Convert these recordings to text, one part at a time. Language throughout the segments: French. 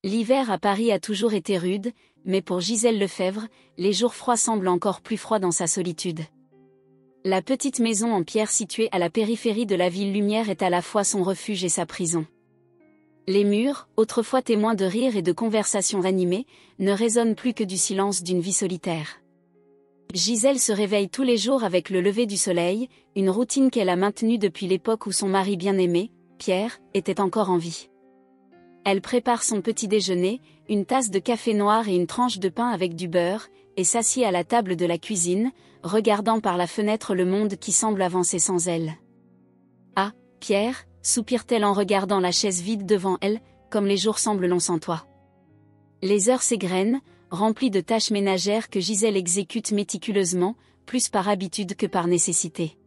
L'hiver à Paris a toujours été rude, mais pour Gisèle Lefèvre, les jours froids semblent encore plus froids dans sa solitude. La petite maison en pierre située à la périphérie de la ville lumière est à la fois son refuge et sa prison. Les murs, autrefois témoins de rires et de conversations animées, ne résonnent plus que du silence d'une vie solitaire. Gisèle se réveille tous les jours avec le lever du soleil, une routine qu'elle a maintenue depuis l'époque où son mari bien-aimé, Pierre, était encore en vie. Elle prépare son petit déjeuner, une tasse de café noir et une tranche de pain avec du beurre, et s'assied à la table de la cuisine, regardant par la fenêtre le monde qui semble avancer sans elle. « Ah, Pierre !» soupire-t-elle en regardant la chaise vide devant elle, comme les jours semblent longs sans toi. Les heures s'égrènent, remplies de tâches ménagères que Gisèle exécute méticuleusement, plus par habitude que par nécessité.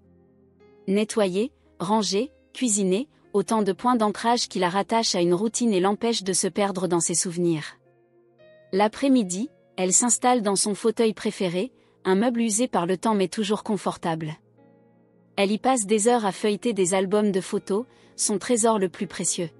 Nettoyer, ranger, cuisiner, autant de points d'ancrage qui la rattachent à une routine et l'empêchent de se perdre dans ses souvenirs. L'après-midi, elle s'installe dans son fauteuil préféré, un meuble usé par le temps mais toujours confortable. Elle y passe des heures à feuilleter des albums de photos, son trésor le plus précieux.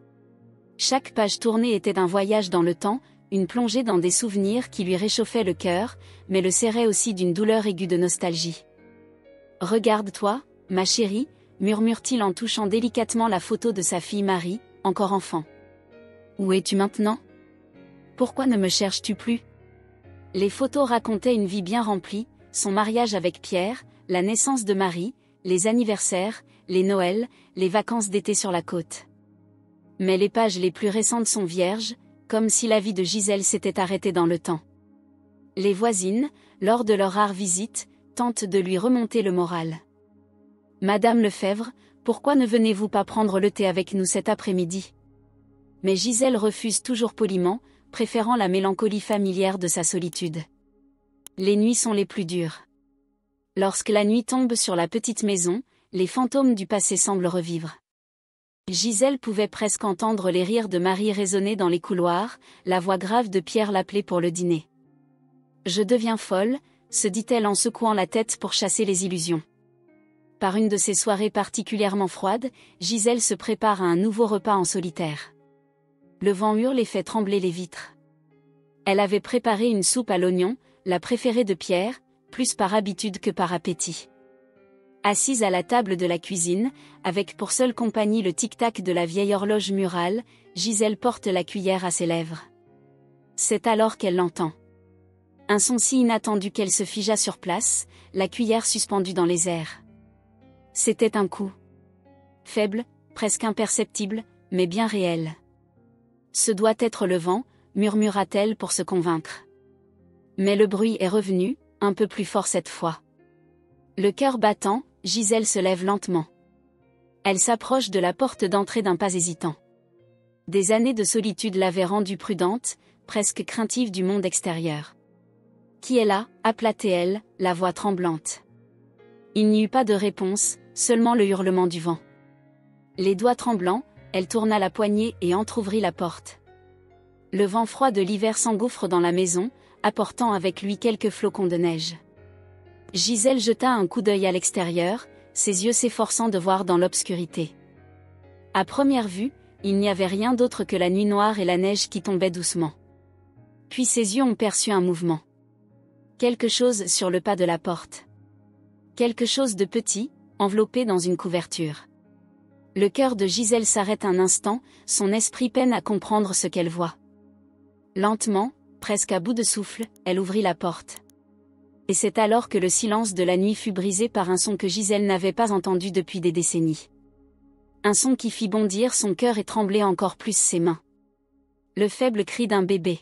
Chaque page tournée était un voyage dans le temps, une plongée dans des souvenirs qui lui réchauffaient le cœur, mais le serraient aussi d'une douleur aiguë de nostalgie. « Regarde-toi, ma chérie », murmure-t-il en touchant délicatement la photo de sa fille Marie, encore enfant. « Où es-tu maintenant ? Pourquoi ne me cherches-tu plus ?» Les photos racontaient une vie bien remplie, son mariage avec Pierre, la naissance de Marie, les anniversaires, les Noëls, les vacances d'été sur la côte. Mais les pages les plus récentes sont vierges, comme si la vie de Gisèle s'était arrêtée dans le temps. Les voisines, lors de leur rare visite, tentent de lui remonter le moral. « Madame Lefèvre, pourquoi ne venez-vous pas prendre le thé avec nous cet après-midi ?» Mais Gisèle refuse toujours poliment, préférant la mélancolie familière de sa solitude. Les nuits sont les plus dures. Lorsque la nuit tombe sur la petite maison, les fantômes du passé semblent revivre. Gisèle pouvait presque entendre les rires de Marie résonner dans les couloirs, la voix grave de Pierre l'appeler pour le dîner. « Je deviens folle », se dit-elle en secouant la tête pour chasser les illusions. Par une de ces soirées particulièrement froides, Gisèle se prépare à un nouveau repas en solitaire. Le vent hurle et fait trembler les vitres. Elle avait préparé une soupe à l'oignon, la préférée de Pierre, plus par habitude que par appétit. Assise à la table de la cuisine, avec pour seule compagnie le tic-tac de la vieille horloge murale, Gisèle porte la cuillère à ses lèvres. C'est alors qu'elle l'entend. Un son si inattendu qu'elle se figea sur place, la cuillère suspendue dans les airs. C'était un coup. Faible, presque imperceptible, mais bien réel. « Ce doit être le vent », murmura-t-elle pour se convaincre. Mais le bruit est revenu, un peu plus fort cette fois. Le cœur battant, Gisèle se lève lentement. Elle s'approche de la porte d'entrée d'un pas hésitant. Des années de solitude l'avaient rendue prudente, presque craintive du monde extérieur. « Qui est là ?» appela-t-elle, la voix tremblante. Il n'y eut pas de réponse, seulement le hurlement du vent. Les doigts tremblants, elle tourna la poignée et entr'ouvrit la porte. Le vent froid de l'hiver s'engouffre dans la maison, apportant avec lui quelques flocons de neige. Gisèle jeta un coup d'œil à l'extérieur, ses yeux s'efforçant de voir dans l'obscurité. À première vue, il n'y avait rien d'autre que la nuit noire et la neige qui tombait doucement. Puis ses yeux ont perçu un mouvement. Quelque chose sur le pas de la porte. Quelque chose de petit, enveloppé dans une couverture. Le cœur de Gisèle s'arrête un instant, son esprit peine à comprendre ce qu'elle voit. Lentement, presque à bout de souffle, elle ouvrit la porte. Et c'est alors que le silence de la nuit fut brisé par un son que Gisèle n'avait pas entendu depuis des décennies. Un son qui fit bondir son cœur et trembler encore plus ses mains. Le faible cri d'un bébé.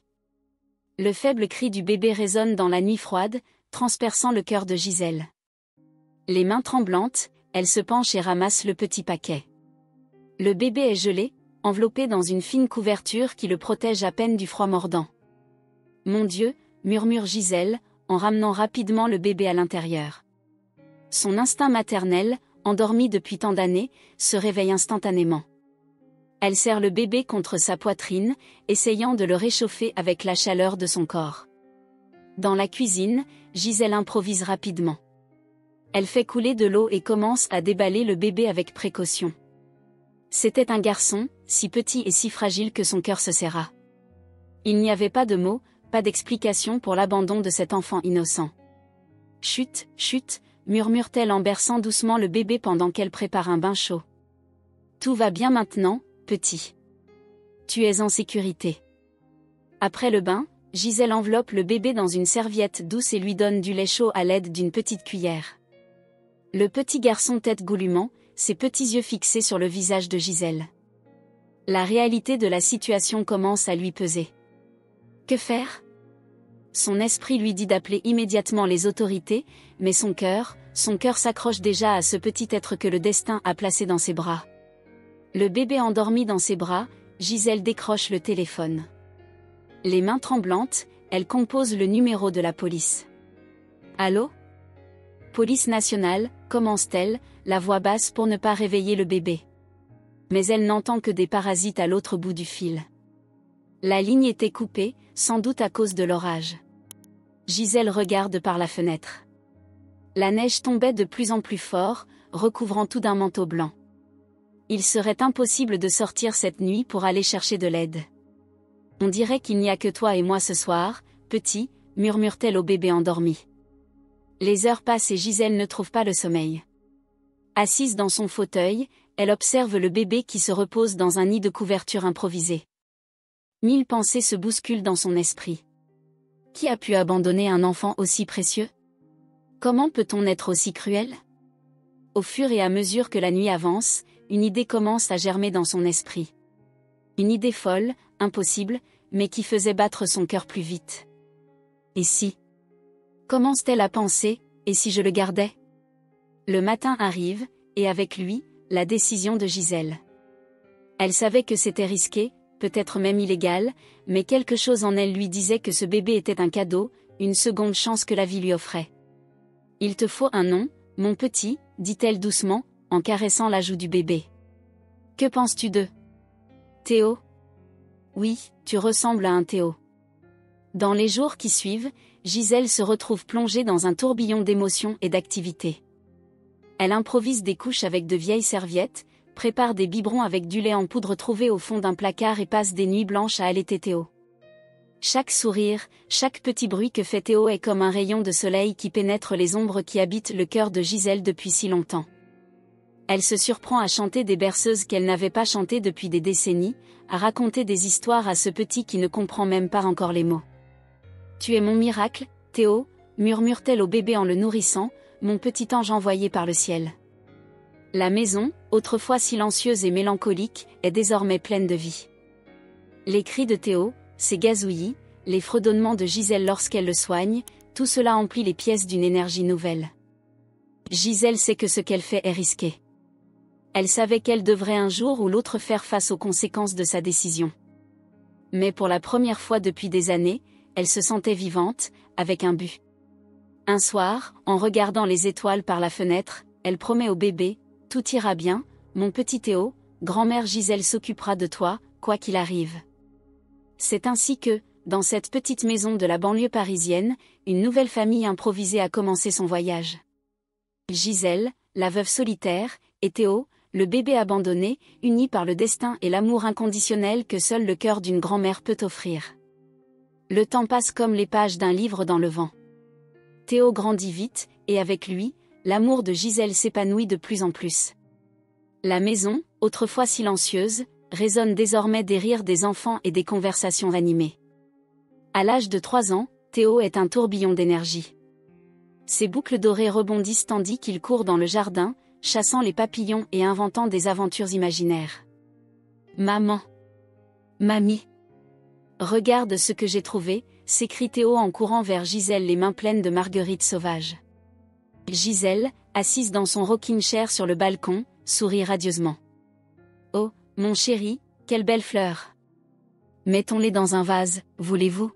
Le faible cri du bébé résonne dans la nuit froide, transperçant le cœur de Gisèle. Les mains tremblantes, elle se penche et ramasse le petit paquet. Le bébé est gelé, enveloppé dans une fine couverture qui le protège à peine du froid mordant. « Mon Dieu !» murmure Gisèle, en ramenant rapidement le bébé à l'intérieur. Son instinct maternel, endormi depuis tant d'années, se réveille instantanément. Elle serre le bébé contre sa poitrine, essayant de le réchauffer avec la chaleur de son corps. Dans la cuisine, Gisèle improvise rapidement. Elle fait couler de l'eau et commence à déballer le bébé avec précaution. C'était un garçon, si petit et si fragile que son cœur se serra. Il n'y avait pas de mots, pas d'explication pour l'abandon de cet enfant innocent. Chut, chut, murmure-t-elle en berçant doucement le bébé pendant qu'elle prépare un bain chaud. Tout va bien maintenant, petit. Tu es en sécurité. Après le bain, Gisèle enveloppe le bébé dans une serviette douce et lui donne du lait chaud à l'aide d'une petite cuillère. Le petit garçon tête goulûment, ses petits yeux fixés sur le visage de Gisèle. La réalité de la situation commence à lui peser. Que faire ? Son esprit lui dit d'appeler immédiatement les autorités, mais son cœur s'accroche déjà à ce petit être que le destin a placé dans ses bras. Le bébé endormi dans ses bras, Gisèle décroche le téléphone. Les mains tremblantes, elle compose le numéro de la police. Allô ? Police nationale, commence-t-elle, la voix basse pour ne pas réveiller le bébé. Mais elle n'entend que des parasites à l'autre bout du fil. La ligne était coupée, sans doute à cause de l'orage. Gisèle regarde par la fenêtre. La neige tombait de plus en plus fort, recouvrant tout d'un manteau blanc. Il serait impossible de sortir cette nuit pour aller chercher de l'aide. On dirait qu'il n'y a que toi et moi ce soir, petit, murmure-t-elle au bébé endormi. Les heures passent et Gisèle ne trouve pas le sommeil. Assise dans son fauteuil, elle observe le bébé qui se repose dans un nid de couverture improvisé. 1000 pensées se bousculent dans son esprit. Qui a pu abandonner un enfant aussi précieux ? Comment peut-on être aussi cruel ? Au fur et à mesure que la nuit avance, une idée commence à germer dans son esprit. Une idée folle, impossible, mais qui faisait battre son cœur plus vite. Et si ? Commence-t-elle à penser, et si je le gardais ? Le matin arrive, et avec lui, la décision de Gisèle. Elle savait que c'était risqué, peut-être même illégal, mais quelque chose en elle lui disait que ce bébé était un cadeau, une seconde chance que la vie lui offrait. « Il te faut un nom, mon petit », dit-elle doucement, en caressant la joue du bébé. « Que penses-tu d'eux ? Théo ? Oui, tu ressembles à un Théo. » Dans les jours qui suivent, Gisèle se retrouve plongée dans un tourbillon d'émotions et d'activités. Elle improvise des couches avec de vieilles serviettes, prépare des biberons avec du lait en poudre trouvé au fond d'un placard et passe des nuits blanches à allaiter Théo. Chaque sourire, chaque petit bruit que fait Théo est comme un rayon de soleil qui pénètre les ombres qui habitent le cœur de Gisèle depuis si longtemps. Elle se surprend à chanter des berceuses qu'elle n'avait pas chantées depuis des décennies, à raconter des histoires à ce petit qui ne comprend même pas encore les mots. « Tu es mon miracle, Théo », murmure-t-elle au bébé en le nourrissant, « mon petit ange envoyé par le ciel ». La maison, autrefois silencieuse et mélancolique, est désormais pleine de vie. Les cris de Théo, ses gazouillis, les fredonnements de Gisèle lorsqu'elle le soigne, tout cela emplit les pièces d'une énergie nouvelle. Gisèle sait que ce qu'elle fait est risqué. Elle savait qu'elle devrait un jour ou l'autre faire face aux conséquences de sa décision. Mais pour la première fois depuis des années, elle se sentait vivante, avec un but. Un soir, en regardant les étoiles par la fenêtre, elle promet au bébé, « Tout ira bien, mon petit Théo, grand-mère Gisèle s'occupera de toi, quoi qu'il arrive. » C'est ainsi que, dans cette petite maison de la banlieue parisienne, une nouvelle famille improvisée a commencé son voyage. Gisèle, la veuve solitaire, et Théo, le bébé abandonné, unis par le destin et l'amour inconditionnel que seul le cœur d'une grand-mère peut offrir. Le temps passe comme les pages d'un livre dans le vent. Théo grandit vite, et avec lui, l'amour de Gisèle s'épanouit de plus en plus. La maison, autrefois silencieuse, résonne désormais des rires des enfants et des conversations animées. À l'âge de 3 ans, Théo est un tourbillon d'énergie. Ses boucles dorées rebondissent tandis qu'il court dans le jardin, chassant les papillons et inventant des aventures imaginaires. « Maman ! Mamie ! Regarde ce que j'ai trouvé !» s'écrie Théo en courant vers Gisèle les mains pleines de marguerites sauvages. Gisèle, assise dans son rocking chair sur le balcon, sourit radieusement. « Oh, mon chéri, quelle belle fleur ! Mettons-les dans un vase, voulez-vous ?»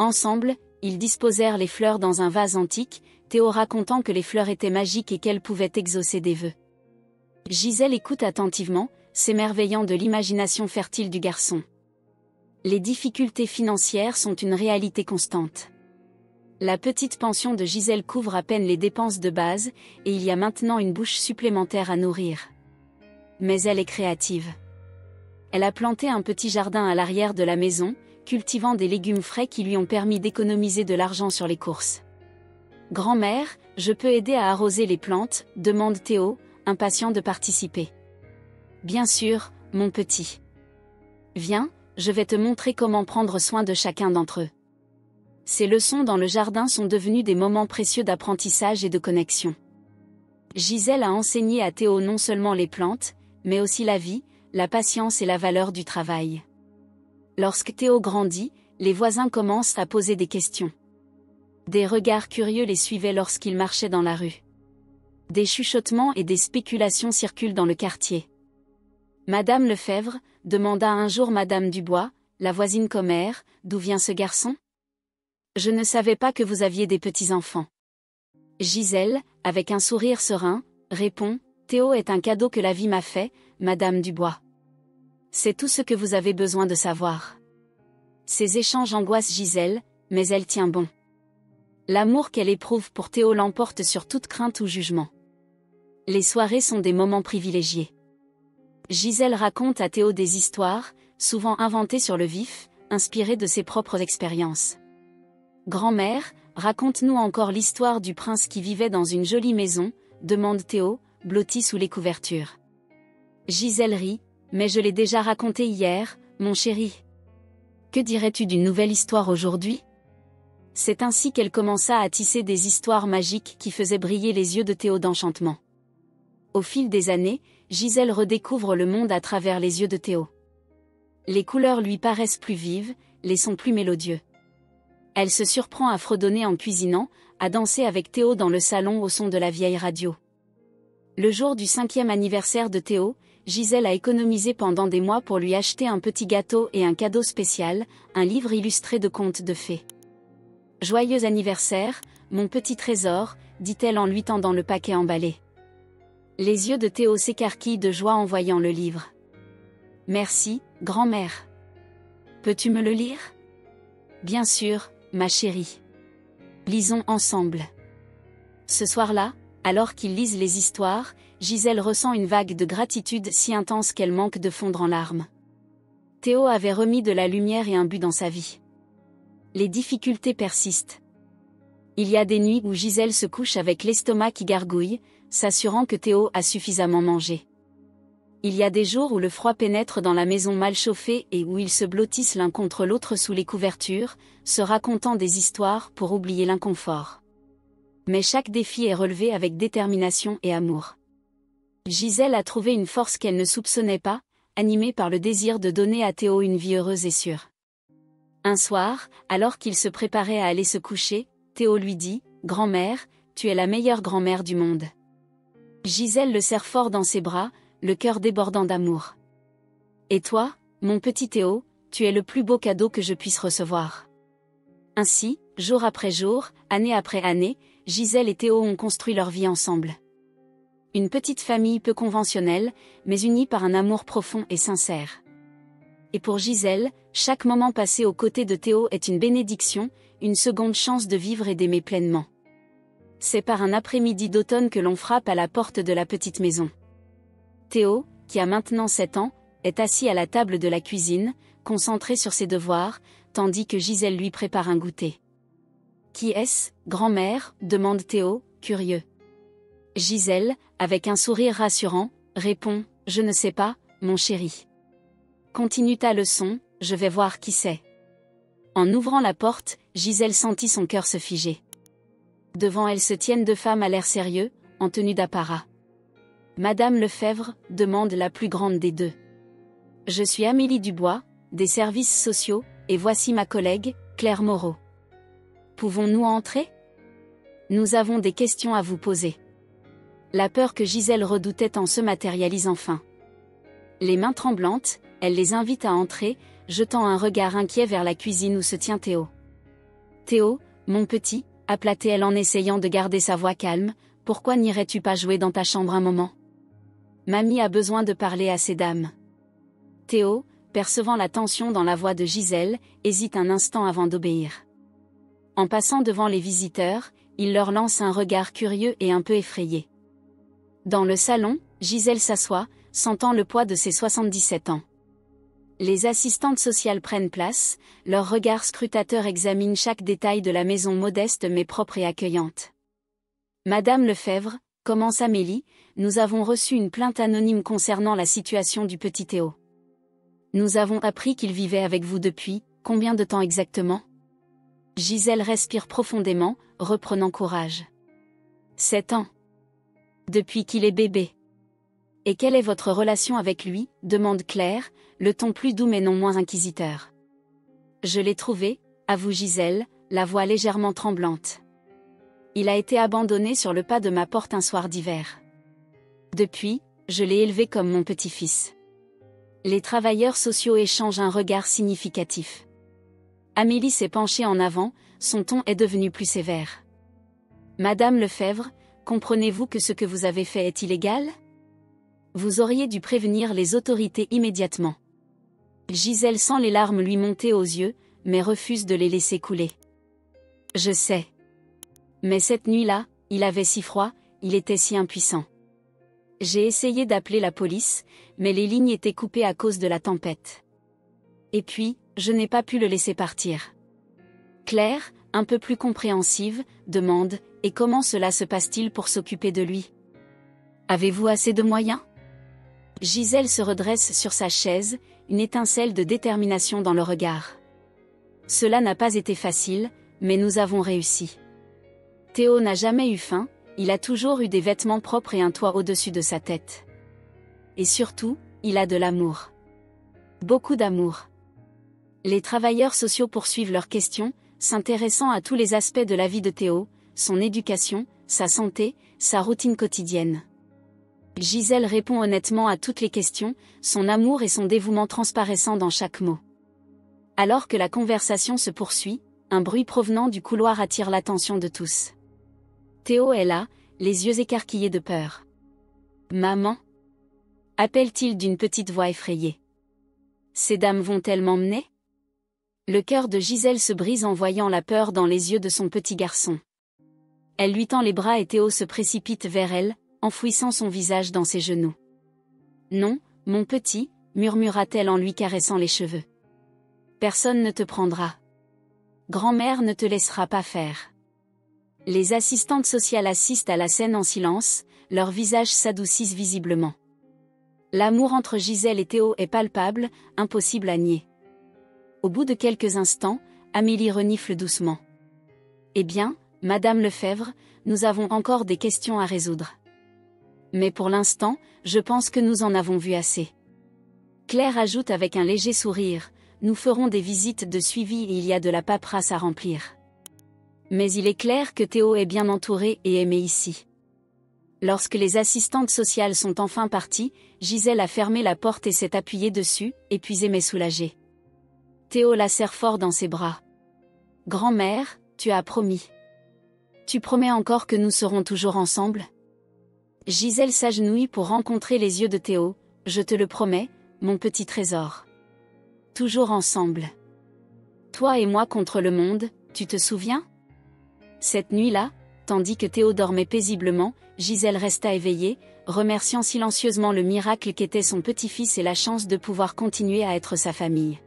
Ensemble, ils disposèrent les fleurs dans un vase antique, Théo racontant que les fleurs étaient magiques et qu'elles pouvaient exaucer des vœux. Gisèle écoute attentivement, s'émerveillant de l'imagination fertile du garçon. Les difficultés financières sont une réalité constante. La petite pension de Gisèle couvre à peine les dépenses de base, et il y a maintenant une bouche supplémentaire à nourrir. Mais elle est créative. Elle a planté un petit jardin à l'arrière de la maison, cultivant des légumes frais qui lui ont permis d'économiser de l'argent sur les courses. Grand-mère, je peux aider à arroser les plantes, demande Théo, impatient de participer. Bien sûr, mon petit. Viens, je vais te montrer comment prendre soin de chacun d'entre eux. Ces leçons dans le jardin sont devenues des moments précieux d'apprentissage et de connexion. Gisèle a enseigné à Théo non seulement les plantes, mais aussi la vie, la patience et la valeur du travail. Lorsque Théo grandit, les voisins commencent à poser des questions. Des regards curieux les suivaient lorsqu'il marchait dans la rue. Des chuchotements et des spéculations circulent dans le quartier. Madame Lefebvre, demanda un jour Madame Dubois, la voisine commère, d'où vient ce garçon ? Je ne savais pas que vous aviez des petits-enfants. Gisèle, avec un sourire serein, répond, Théo est un cadeau que la vie m'a fait, Madame Dubois. C'est tout ce que vous avez besoin de savoir. Ces échanges angoissent Gisèle, mais elle tient bon. L'amour qu'elle éprouve pour Théo l'emporte sur toute crainte ou jugement. Les soirées sont des moments privilégiés. Gisèle raconte à Théo des histoires, souvent inventées sur le vif, inspirées de ses propres expériences. Grand-mère, raconte-nous encore l'histoire du prince qui vivait dans une jolie maison, demande Théo, blotti sous les couvertures. Gisèle rit, mais je l'ai déjà raconté hier, mon chéri. Que dirais-tu d'une nouvelle histoire aujourd'hui ? C'est ainsi qu'elle commença à tisser des histoires magiques qui faisaient briller les yeux de Théo d'enchantement. Au fil des années, Gisèle redécouvre le monde à travers les yeux de Théo. Les couleurs lui paraissent plus vives, les sons plus mélodieux. Elle se surprend à fredonner en cuisinant, à danser avec Théo dans le salon au son de la vieille radio. Le jour du 5e anniversaire de Théo, Gisèle a économisé pendant des mois pour lui acheter un petit gâteau et un cadeau spécial, un livre illustré de contes de fées. « Joyeux anniversaire, mon petit trésor », dit-elle en lui tendant le paquet emballé. Les yeux de Théo s'écarquillent de joie en voyant le livre. « Merci, grand-mère. Peux-tu me le lire ? » « Bien sûr, ma chérie. Lisons ensemble. » Ce soir-là, alors qu'ils lisent les histoires, Gisèle ressent une vague de gratitude si intense qu'elle manque de fondre en larmes. Théo avait remis de la lumière et un but dans sa vie. Les difficultés persistent. Il y a des nuits où Gisèle se couche avec l'estomac qui gargouille, s'assurant que Théo a suffisamment mangé. Il y a des jours où le froid pénètre dans la maison mal chauffée et où ils se blottissent l'un contre l'autre sous les couvertures, se racontant des histoires pour oublier l'inconfort. Mais chaque défi est relevé avec détermination et amour. Gisèle a trouvé une force qu'elle ne soupçonnait pas, animée par le désir de donner à Théo une vie heureuse et sûre. Un soir, alors qu'il se préparait à aller se coucher, Théo lui dit « Grand-mère, tu es la meilleure grand-mère du monde. » Gisèle le serre fort dans ses bras, le cœur débordant d'amour. « Et toi, mon petit Théo, tu es le plus beau cadeau que je puisse recevoir. » Ainsi, jour après jour, année après année, Gisèle et Théo ont construit leur vie ensemble. Une petite famille peu conventionnelle, mais unie par un amour profond et sincère. Et pour Gisèle, chaque moment passé aux côtés de Théo est une bénédiction, une seconde chance de vivre et d'aimer pleinement. C'est par un après-midi d'automne que l'on frappe à la porte de la petite maison. Théo, qui a maintenant 7 ans, est assis à la table de la cuisine, concentré sur ses devoirs, tandis que Gisèle lui prépare un goûter. « Qui est-ce, grand-mère » demande Théo, curieux. Gisèle, avec un sourire rassurant, répond « Je ne sais pas, mon chéri. Continue ta leçon, je vais voir qui c'est. » En ouvrant la porte, Gisèle sentit son cœur se figer. Devant elle se tiennent 2 femmes à l'air sérieux, en tenue d'apparat. Madame Lefebvre, demande la plus grande des 2. Je suis Amélie Dubois, des services sociaux, et voici ma collègue, Claire Moreau. Pouvons-nous entrer ? Nous avons des questions à vous poser. La peur que Gisèle redoutait en se matérialise enfin. Les mains tremblantes, elle les invite à entrer, jetant un regard inquiet vers la cuisine où se tient Théo. « Théo, mon petit » appela-t-elle en essayant de garder sa voix calme, « pourquoi n'irais-tu pas jouer dans ta chambre un moment ? Mamie a besoin de parler à ces dames. » Théo, percevant la tension dans la voix de Gisèle, hésite un instant avant d'obéir. En passant devant les visiteurs, il leur lance un regard curieux et un peu effrayé. Dans le salon, Gisèle s'assoit, sentant le poids de ses 77 ans. Les assistantes sociales prennent place, leur regard scrutateur examine chaque détail de la maison modeste mais propre et accueillante. Madame Lefebvre, commence Amélie, nous avons reçu une plainte anonyme concernant la situation du petit Théo. Nous avons appris qu'il vivait avec vous depuis, combien de temps exactement? Gisèle respire profondément, reprenant courage. 7 ans. Depuis qu'il est bébé. Et quelle est votre relation avec lui? Demande Claire, le ton plus doux mais non moins inquisiteur. Je l'ai trouvé, avoue Gisèle, la voix légèrement tremblante. Il a été abandonné sur le pas de ma porte un soir d'hiver. Depuis, je l'ai élevé comme mon petit-fils. Les travailleurs sociaux échangent un regard significatif. Amélie s'est penchée en avant, son ton est devenu plus sévère. Madame Lefebvre, comprenez-vous que ce que vous avez fait est illégal? Vous auriez dû prévenir les autorités immédiatement. Gisèle sent les larmes lui monter aux yeux, mais refuse de les laisser couler. Je sais. Mais cette nuit-là, il avait si froid, il était si impuissant. J'ai essayé d'appeler la police, mais les lignes étaient coupées à cause de la tempête. Et puis, je n'ai pas pu le laisser partir. Claire, un peu plus compréhensive, demande, et comment cela se passe-t-il pour s'occuper de lui? Avez-vous assez de moyens? Gisèle se redresse sur sa chaise, une étincelle de détermination dans le regard. Cela n'a pas été facile, mais nous avons réussi. Théo n'a jamais eu faim, il a toujours eu des vêtements propres et un toit au-dessus de sa tête. Et surtout, il a de l'amour. Beaucoup d'amour. Les travailleurs sociaux poursuivent leurs questions, s'intéressant à tous les aspects de la vie de Théo, son éducation, sa santé, sa routine quotidienne. Gisèle répond honnêtement à toutes les questions, son amour et son dévouement transparaissant dans chaque mot. Alors que la conversation se poursuit, un bruit provenant du couloir attire l'attention de tous. Théo est là, les yeux écarquillés de peur. « Maman » appelle-t-il d'une petite voix effrayée. « Ces dames vont-elles m'emmener » Le cœur de Gisèle se brise en voyant la peur dans les yeux de son petit garçon. Elle lui tend les bras et Théo se précipite vers elle, enfouissant son visage dans ses genoux. « Non, mon petit » murmura-t-elle en lui caressant les cheveux. « Personne ne te prendra. Grand-mère ne te laissera pas faire. » Les assistantes sociales assistent à la scène en silence, leurs visages s'adoucissent visiblement. L'amour entre Gisèle et Théo est palpable, impossible à nier. Au bout de quelques instants, Amélie renifle doucement. « Eh bien, Madame Lefebvre, nous avons encore des questions à résoudre. Mais pour l'instant, je pense que nous en avons vu assez. » Claire ajoute avec un léger sourire, « Nous ferons des visites de suivi et il y a de la paperasse à remplir. » Mais il est clair que Théo est bien entouré et aimé ici. Lorsque les assistantes sociales sont enfin parties, Gisèle a fermé la porte et s'est appuyée dessus, épuisée mais soulagée. Théo la serre fort dans ses bras. « Grand-mère, tu as promis. Tu promets encore que nous serons toujours ensemble ?» Gisèle s'agenouille pour rencontrer les yeux de Théo. « Je te le promets, mon petit trésor. Toujours ensemble. Toi et moi contre le monde, tu te souviens ?» Cette nuit-là, tandis que Théo dormait paisiblement, Gisèle resta éveillée, remerciant silencieusement le miracle qu'était son petit-fils et la chance de pouvoir continuer à être sa famille.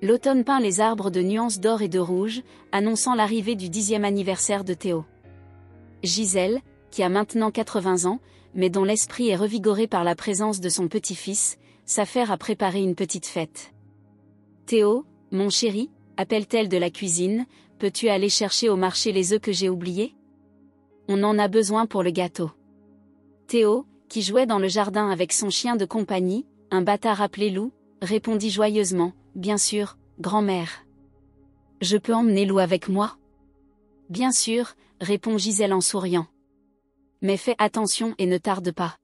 L'automne peint les arbres de nuances d'or et de rouge, annonçant l'arrivée du 10e anniversaire de Théo. Gisèle, qui a maintenant 80 ans, mais dont l'esprit est revigoré par la présence de son petit-fils, s'affaire à préparer une petite fête. « Théo, mon chéri » appelle-t-elle de la cuisine, « peux-tu aller chercher au marché les œufs que j'ai oubliés? On en a besoin pour le gâteau. » Théo, qui jouait dans le jardin avec son chien de compagnie, un bâtard appelé Lou, répondit joyeusement, « Bien sûr, grand-mère. Je peux emmener Lou avec moi? » « Bien sûr, » répond Gisèle en souriant. « Mais fais attention et ne tarde pas. »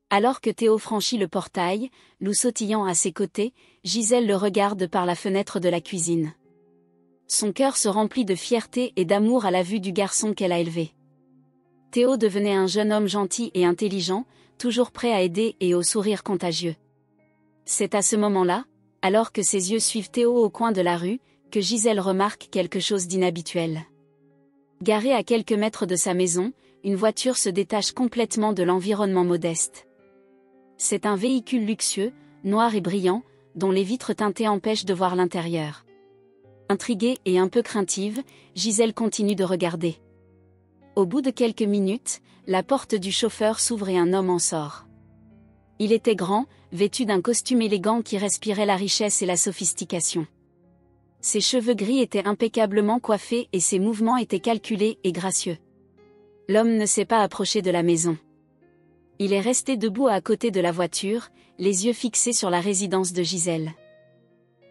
Alors que Théo franchit le portail, Lou sautillant à ses côtés, Gisèle le regarde par la fenêtre de la cuisine. Son cœur se remplit de fierté et d'amour à la vue du garçon qu'elle a élevé. Théo devenait un jeune homme gentil et intelligent, toujours prêt à aider et au sourire contagieux. C'est à ce moment-là, alors que ses yeux suivent Théo au coin de la rue, que Gisèle remarque quelque chose d'inhabituel. Garée à quelques mètres de sa maison, une voiture se détache complètement de l'environnement modeste. C'est un véhicule luxueux, noir et brillant, dont les vitres teintées empêchent de voir l'intérieur. Intriguée et un peu craintive, Gisèle continue de regarder. Au bout de quelques minutes, la porte du chauffeur s'ouvre et un homme en sort. Il était grand, vêtu d'un costume élégant qui respirait la richesse et la sophistication. Ses cheveux gris étaient impeccablement coiffés et ses mouvements étaient calculés et gracieux. L'homme ne s'est pas approché de la maison. Il est resté debout à côté de la voiture, les yeux fixés sur la résidence de Gisèle.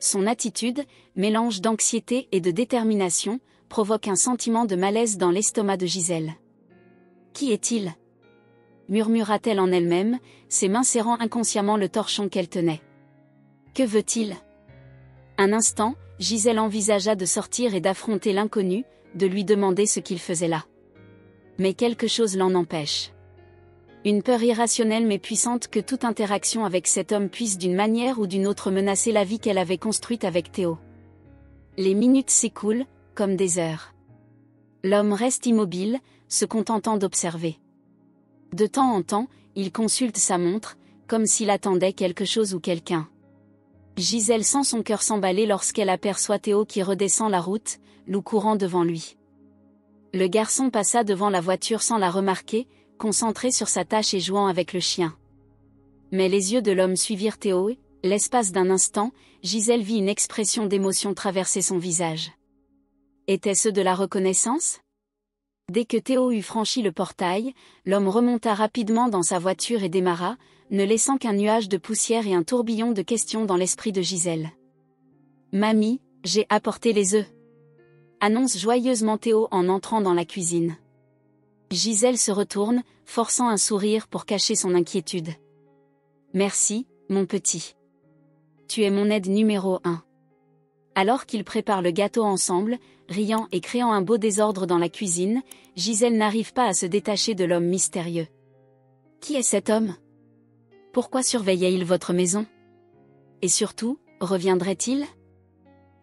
Son attitude, mélange d'anxiété et de détermination, provoque un sentiment de malaise dans l'estomac de Gisèle. « Qui est-il » murmura-t-elle en elle-même, ses mains serrant inconsciemment le torchon qu'elle tenait. « Que veut-il » Un instant, Gisèle envisagea de sortir et d'affronter l'inconnu, de lui demander ce qu'il faisait là. Mais quelque chose l'en empêche. Une peur irrationnelle mais puissante que toute interaction avec cet homme puisse d'une manière ou d'une autre menacer la vie qu'elle avait construite avec Théo. Les minutes s'écoulent, comme des heures. L'homme reste immobile, se contentant d'observer. De temps en temps, il consulte sa montre, comme s'il attendait quelque chose ou quelqu'un. Gisèle sent son cœur s'emballer lorsqu'elle aperçoit Théo qui redescend la route, loup courant devant lui. Le garçon passa devant la voiture sans la remarquer, concentré sur sa tâche et jouant avec le chien. Mais les yeux de l'homme suivirent Théo et, l'espace d'un instant, Gisèle vit une expression d'émotion traverser son visage. Était-ce de la reconnaissance ? Dès que Théo eut franchi le portail, l'homme remonta rapidement dans sa voiture et démarra, ne laissant qu'un nuage de poussière et un tourbillon de questions dans l'esprit de Gisèle. « Mamie, j'ai apporté les œufs !» annonce joyeusement Théo en entrant dans la cuisine. Gisèle se retourne, forçant un sourire pour cacher son inquiétude. « Merci, mon petit. Tu es mon aide numéro 1. » Alors qu'ils préparent le gâteau ensemble, riant et créant un beau désordre dans la cuisine, Gisèle n'arrive pas à se détacher de l'homme mystérieux. Qui est cet homme ? Pourquoi surveillait-il votre maison ? Et surtout, reviendrait-il ?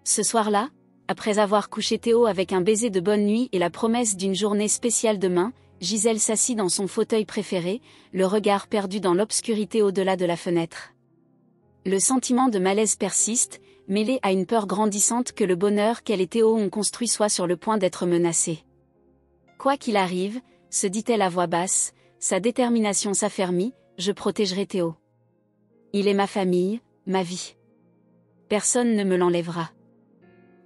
Ce soir-là, après avoir couché Théo avec un baiser de bonne nuit et la promesse d'une journée spéciale demain, Gisèle s'assit dans son fauteuil préféré, le regard perdu dans l'obscurité au-delà de la fenêtre. Le sentiment de malaise persiste, mêlé à une peur grandissante que le bonheur qu'elle et Théo ont construit soit sur le point d'être menacé. Quoi qu'il arrive, se dit-elle à voix basse, sa détermination s'affermit, je protégerai Théo. Il est ma famille, ma vie. Personne ne me l'enlèvera.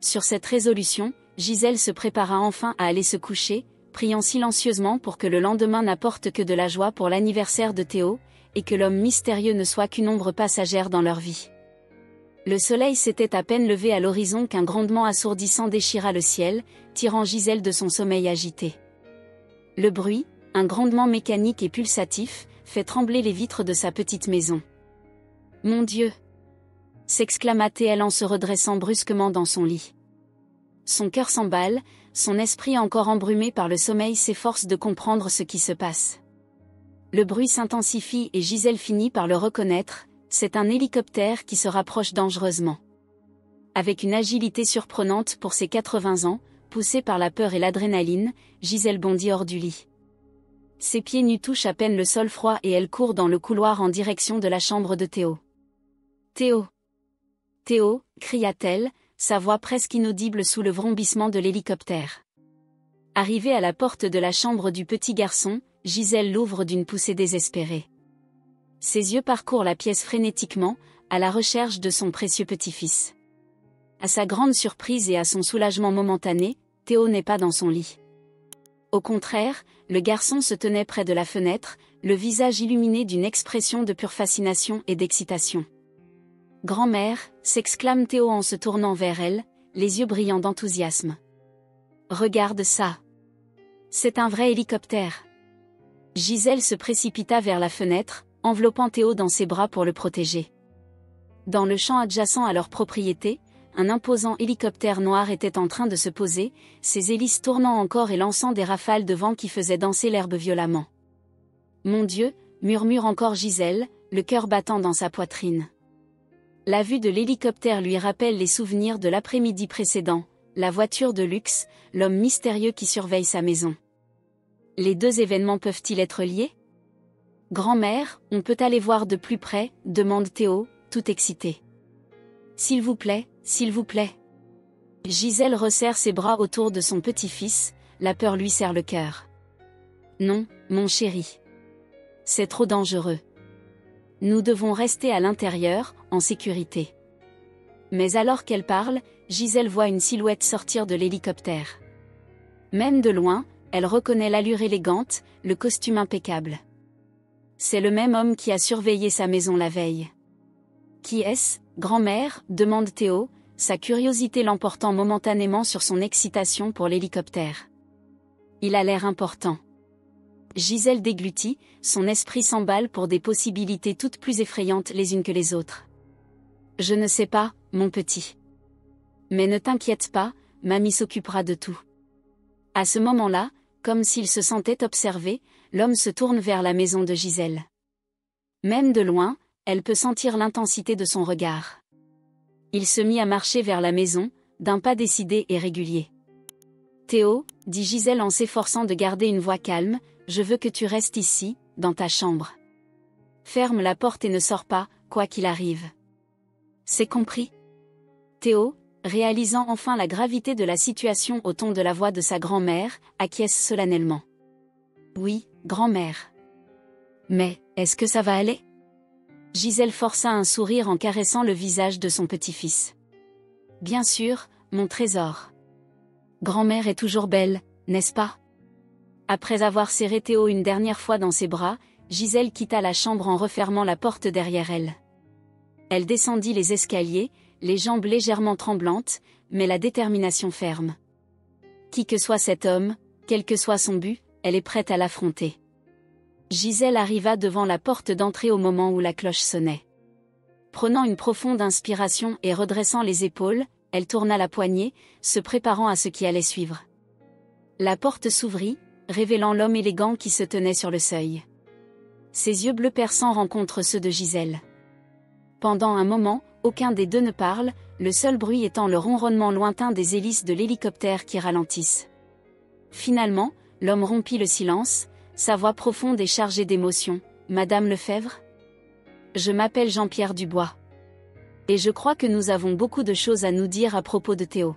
Sur cette résolution, Gisèle se prépara enfin à aller se coucher, priant silencieusement pour que le lendemain n'apporte que de la joie pour l'anniversaire de Théo, et que l'homme mystérieux ne soit qu'une ombre passagère dans leur vie. Le soleil s'était à peine levé à l'horizon qu'un grondement assourdissant déchira le ciel, tirant Gisèle de son sommeil agité. Le bruit, un grondement mécanique et pulsatif, fait trembler les vitres de sa petite maison. « Mon Dieu !» s'exclama-t-elle en se redressant brusquement dans son lit. Son cœur s'emballe, son esprit encore embrumé par le sommeil s'efforce de comprendre ce qui se passe. Le bruit s'intensifie et Gisèle finit par le reconnaître, c'est un hélicoptère qui se rapproche dangereusement. Avec une agilité surprenante pour ses 80 ans, poussée par la peur et l'adrénaline, Gisèle bondit hors du lit. Ses pieds nus touchent à peine le sol froid et elle court dans le couloir en direction de la chambre de Théo. « Théo ! Théo !» cria-t-elle, sa voix presque inaudible sous le vrombissement de l'hélicoptère. Arrivée à la porte de la chambre du petit garçon, Gisèle l'ouvre d'une poussée désespérée. Ses yeux parcourent la pièce frénétiquement, à la recherche de son précieux petit-fils. À sa grande surprise et à son soulagement momentané, Théo n'est pas dans son lit. Au contraire, le garçon se tenait près de la fenêtre, le visage illuminé d'une expression de pure fascination et d'excitation. « Grand-mère !» s'exclame Théo en se tournant vers elle, les yeux brillants d'enthousiasme. « Regarde ça ! C'est un vrai hélicoptère !» Gisèle se précipita vers la fenêtre, enveloppant Théo dans ses bras pour le protéger. Dans le champ adjacent à leur propriété, un imposant hélicoptère noir était en train de se poser, ses hélices tournant encore et lançant des rafales de vent qui faisaient danser l'herbe violemment. « Mon Dieu !» murmure encore Gisèle, le cœur battant dans sa poitrine. La vue de l'hélicoptère lui rappelle les souvenirs de l'après-midi précédent, la voiture de luxe, l'homme mystérieux qui surveille sa maison. Les deux événements peuvent-ils être liés ? « Grand-mère, on peut aller voir de plus près ?» demande Théo, tout excité. S'il vous plaît, s'il vous plaît. Gisèle resserre ses bras autour de son petit-fils, la peur lui serre le cœur. Non, mon chéri. C'est trop dangereux. Nous devons rester à l'intérieur, en sécurité. Mais alors qu'elle parle, Gisèle voit une silhouette sortir de l'hélicoptère. Même de loin, elle reconnaît l'allure élégante, le costume impeccable. C'est le même homme qui a surveillé sa maison la veille. Qui est-ce, grand-mère, demande Théo, sa curiosité l'emportant momentanément sur son excitation pour l'hélicoptère. Il a l'air important. Gisèle déglutit, son esprit s'emballe pour des possibilités toutes plus effrayantes les unes que les autres. Je ne sais pas, mon petit. Mais ne t'inquiète pas, mamie s'occupera de tout. À ce moment-là, comme s'il se sentait observé, l'homme se tourne vers la maison de Gisèle. Même de loin, elle peut sentir l'intensité de son regard. Il se mit à marcher vers la maison, d'un pas décidé et régulier. Théo, dit Gisèle en s'efforçant de garder une voix calme, je veux que tu restes ici, dans ta chambre. Ferme la porte et ne sors pas, quoi qu'il arrive. C'est compris? Théo, réalisant enfin la gravité de la situation au ton de la voix de sa grand-mère, acquiesce solennellement. Oui, grand-mère. Mais, est-ce que ça va aller? Gisèle força un sourire en caressant le visage de son petit-fils. Bien sûr, mon trésor. Grand-mère est toujours belle, n'est-ce pas? Après avoir serré Théo une dernière fois dans ses bras, Gisèle quitta la chambre en refermant la porte derrière elle. Elle descendit les escaliers, les jambes légèrement tremblantes, mais la détermination ferme. Qui que soit cet homme, quel que soit son but, elle est prête à l'affronter. Gisèle arriva devant la porte d'entrée au moment où la cloche sonnait. Prenant une profonde inspiration et redressant les épaules, elle tourna la poignée, se préparant à ce qui allait suivre. La porte s'ouvrit, révélant l'homme élégant qui se tenait sur le seuil. Ses yeux bleus perçants rencontrent ceux de Gisèle. Pendant un moment, aucun des deux ne parle, le seul bruit étant le ronronnement lointain des hélices de l'hélicoptère qui ralentissent. Finalement, l'homme rompit le silence, sa voix profonde et chargée d'émotion. « Madame Lefebvre ? Je m'appelle Jean-Pierre Dubois. Et je crois que nous avons beaucoup de choses à nous dire à propos de Théo. »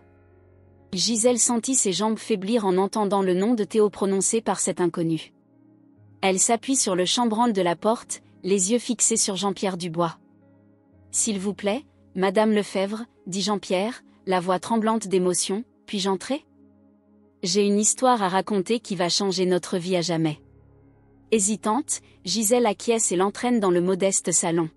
Gisèle sentit ses jambes faiblir en entendant le nom de Théo prononcé par cet inconnu. Elle s'appuie sur le chambranle de la porte, les yeux fixés sur Jean-Pierre Dubois. « S'il vous plaît, Madame Lefebvre, dit Jean-Pierre, la voix tremblante d'émotion, puis-je entrer ? J'ai une histoire à raconter qui va changer notre vie à jamais. » Hésitante, Gisèle acquiesce et l'entraîne dans le modeste salon.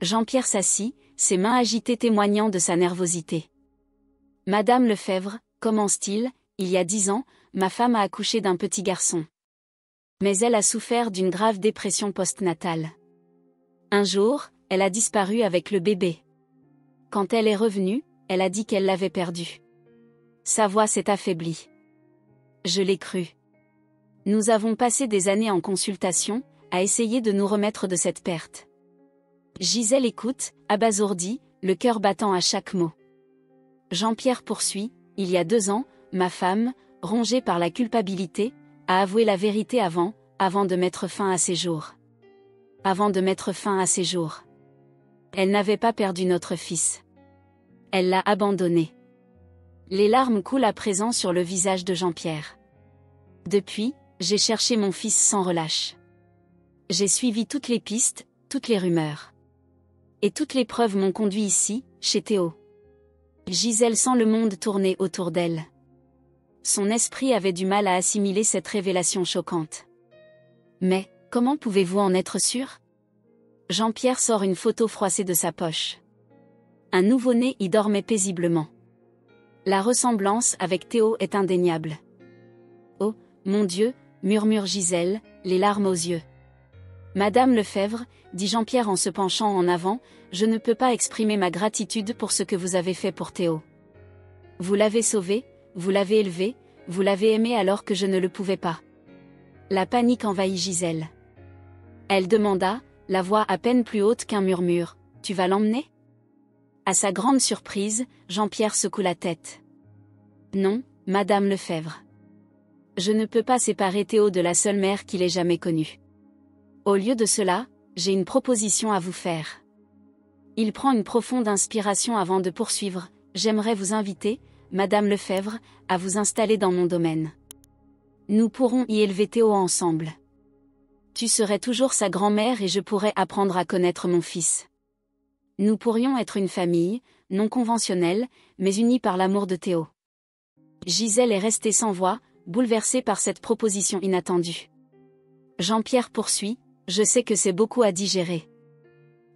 Jean-Pierre s'assit, ses mains agitées témoignant de sa nervosité. « Madame Lefebvre, commence-t-il, il y a 10 ans, ma femme a accouché d'un petit garçon. Mais elle a souffert d'une grave dépression postnatale. Un jour, elle a disparu avec le bébé. Quand elle est revenue, elle a dit qu'elle l'avait perdu. Sa voix s'est affaiblie. Je l'ai cru. Nous avons passé des années en consultation, à essayer de nous remettre de cette perte. » Gisèle écoute, abasourdie, le cœur battant à chaque mot. Jean-Pierre poursuit, « Il y a 2 ans, ma femme, rongée par la culpabilité, a avoué la vérité avant de mettre fin à ses jours. Avant de mettre fin à ses jours. Elle n'avait pas perdu notre fils. Elle l'a abandonné. » Les larmes coulent à présent sur le visage de Jean-Pierre. Depuis, j'ai cherché mon fils sans relâche. J'ai suivi toutes les pistes, toutes les rumeurs. Et toutes les preuves m'ont conduit ici, chez Théo. Gisèle sent le monde tourner autour d'elle. Son esprit avait du mal à assimiler cette révélation choquante. Mais, comment pouvez-vous en être sûr ? Jean-Pierre sort une photo froissée de sa poche. Un nouveau-né y dormait paisiblement. La ressemblance avec Théo est indéniable. Oh, mon Dieu, murmure Gisèle, les larmes aux yeux. Madame Lefebvre, dit Jean-Pierre en se penchant en avant, je ne peux pas exprimer ma gratitude pour ce que vous avez fait pour Théo. Vous l'avez sauvé, vous l'avez élevé, vous l'avez aimé alors que je ne le pouvais pas. La panique envahit Gisèle. Elle demanda, la voix à peine plus haute qu'un murmure, tu vas l'emmener ? À sa grande surprise, Jean-Pierre secoue la tête. Non, Madame Lefebvre. Je ne peux pas séparer Théo de la seule mère qu'il ait jamais connue. Au lieu de cela, j'ai une proposition à vous faire. Il prend une profonde inspiration avant de poursuivre. J'aimerais vous inviter, Madame Lefebvre, à vous installer dans mon domaine. Nous pourrons y élever Théo ensemble. Tu serais toujours sa grand-mère et je pourrais apprendre à connaître mon fils. Nous pourrions être une famille, non conventionnelle, mais unie par l'amour de Théo. Gisèle est restée sans voix, bouleversée par cette proposition inattendue. Jean-Pierre poursuit, je sais que c'est beaucoup à digérer.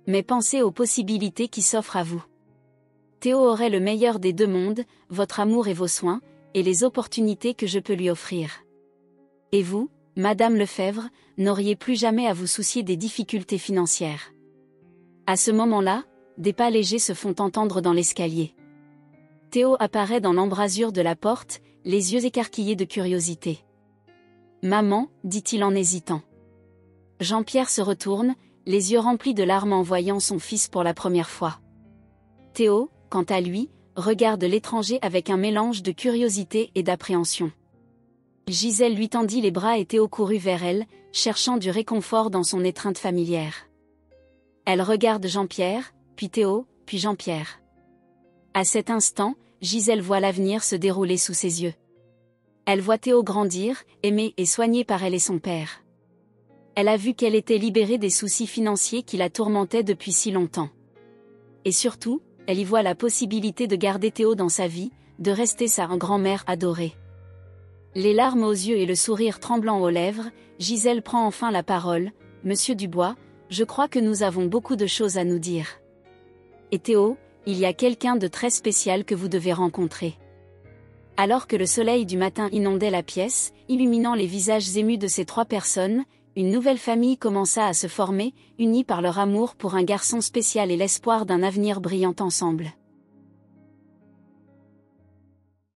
Mais pensez aux possibilités qui s'offrent à vous. Théo aurait le meilleur des deux mondes, votre amour et vos soins, et les opportunités que je peux lui offrir. Et vous, Madame Lefebvre, n'auriez plus jamais à vous soucier des difficultés financières. À ce moment-là, des pas légers se font entendre dans l'escalier. Théo apparaît dans l'embrasure de la porte, les yeux écarquillés de curiosité. « Maman » dit-il en hésitant. Jean-Pierre se retourne, les yeux remplis de larmes en voyant son fils pour la première fois. Théo, quant à lui, regarde l'étranger avec un mélange de curiosité et d'appréhension. Gisèle lui tendit les bras et Théo courut vers elle, cherchant du réconfort dans son étreinte familière. Elle regarde Jean-Pierre, puis Théo, puis Jean-Pierre. À cet instant, Gisèle voit l'avenir se dérouler sous ses yeux. Elle voit Théo grandir, aimé et soigné par elle et son père. Elle a vu qu'elle était libérée des soucis financiers qui la tourmentaient depuis si longtemps. Et surtout, elle y voit la possibilité de garder Théo dans sa vie, de rester sa grand-mère adorée. Les larmes aux yeux et le sourire tremblant aux lèvres, Gisèle prend enfin la parole. « Monsieur Dubois, je crois que nous avons beaucoup de choses à nous dire. Et Théo, il y a quelqu'un de très spécial que vous devez rencontrer. » Alors que le soleil du matin inondait la pièce, illuminant les visages émus de ces trois personnes, une nouvelle famille commença à se former, unie par leur amour pour un garçon spécial et l'espoir d'un avenir brillant ensemble.